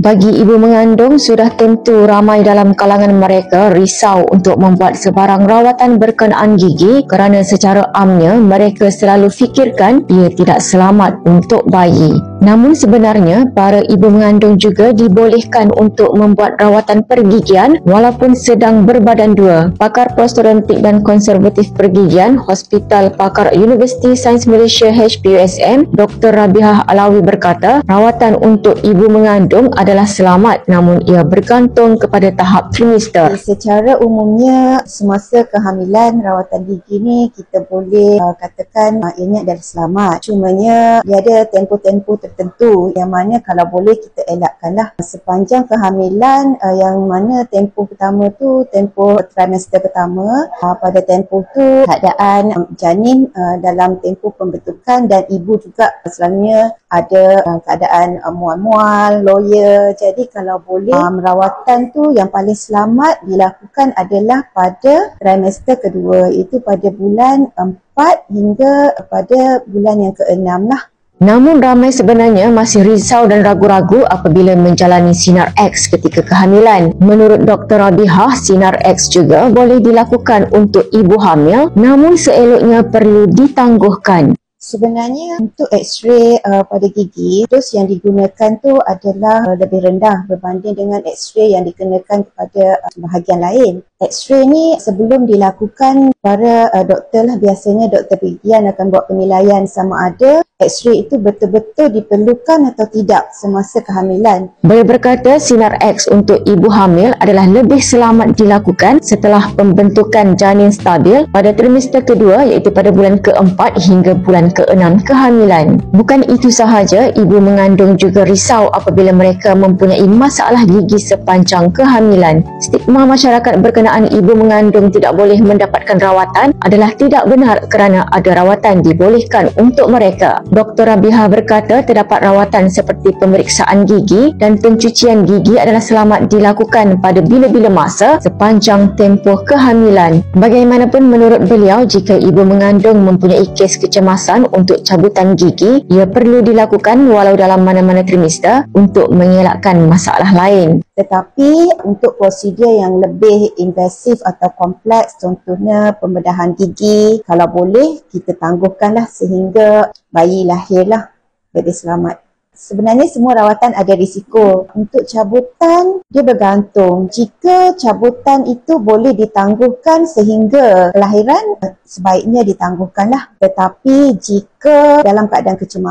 Bagi ibu mengandung, sudah tentu ramai dalam kalangan mereka risau untuk membuat sebarang rawatan berkenaan gigi kerana secara amnya mereka selalu fikirkan ia tidak selamat untuk bayi. Namun sebenarnya, para ibu mengandung juga dibolehkan untuk membuat rawatan pergigian walaupun sedang berbadan dua. Pakar prostodontik dan konservatif pergigian Hospital Pakar Universiti Sains Malaysia HPUSM, Dr. Rabihah Alawi berkata, rawatan untuk ibu mengandung adalah selamat namun ia bergantung kepada tahap trimester. Secara umumnya semasa kehamilan rawatan gigi ni kita boleh katakan ianya adalah selamat. Cumanya dia ada tempoh-tempoh tertentu yang mana kalau boleh kita elakkanlah sepanjang kehamilan, yang mana tempoh pertama tu tempoh trimester pertama. Pada tempoh tu keadaan janin dalam tempoh pembentukan dan ibu juga selalunya ada keadaan mual-mual, loya. Jadi kalau boleh rawatan tu yang paling selamat dilakukan adalah pada trimester kedua, iaitu pada bulan 4 hingga pada bulan yang ke-6 lah. Namun ramai sebenarnya masih risau dan ragu-ragu apabila menjalani sinar X ketika kehamilan. Menurut Dr. Rabihah, sinar X juga boleh dilakukan untuk ibu hamil namun seeloknya perlu ditangguhkan. Sebenarnya untuk X-ray pada gigi, dos yang digunakan tu adalah lebih rendah berbanding dengan X-ray yang dikenakan kepada bahagian lain. X-ray ni sebelum dilakukan, para doktor lah, biasanya doktor pergigian akan buat penilaian sama ada X-ray itu betul-betul diperlukan atau tidak semasa kehamilan. Beliau berkata sinar X untuk ibu hamil adalah lebih selamat dilakukan setelah pembentukan janin stabil pada trimester kedua, iaitu pada bulan ke-4 hingga bulan ke-6 kehamilan. Bukan itu sahaja, ibu mengandung juga risau apabila mereka mempunyai masalah gigi sepanjang kehamilan. Stigma masyarakat berkenaan ibu mengandung tidak boleh mendapatkan rawatan adalah tidak benar kerana ada rawatan dibolehkan untuk mereka. Dr. Rabihah berkata terdapat rawatan seperti pemeriksaan gigi dan pencucian gigi adalah selamat dilakukan pada bila-bila masa sepanjang tempoh kehamilan. Bagaimanapun menurut beliau, jika ibu mengandung mempunyai kes kecemasan untuk cabutan gigi, ia perlu dilakukan walau dalam mana-mana trimester untuk mengelakkan masalah lain. Tetapi untuk prosedur yang lebih invasif atau kompleks, contohnya pembedahan gigi, kalau boleh kita tangguhkanlah sehingga bayi lahirlah lebih selamat. Sebenarnya semua rawatan ada risiko. Untuk cabutan, dia bergantung. Jika cabutan itu boleh ditangguhkan sehingga kelahiran, sebaiknya ditangguhkanlah. Tetapi jika dalam keadaan kecemasan,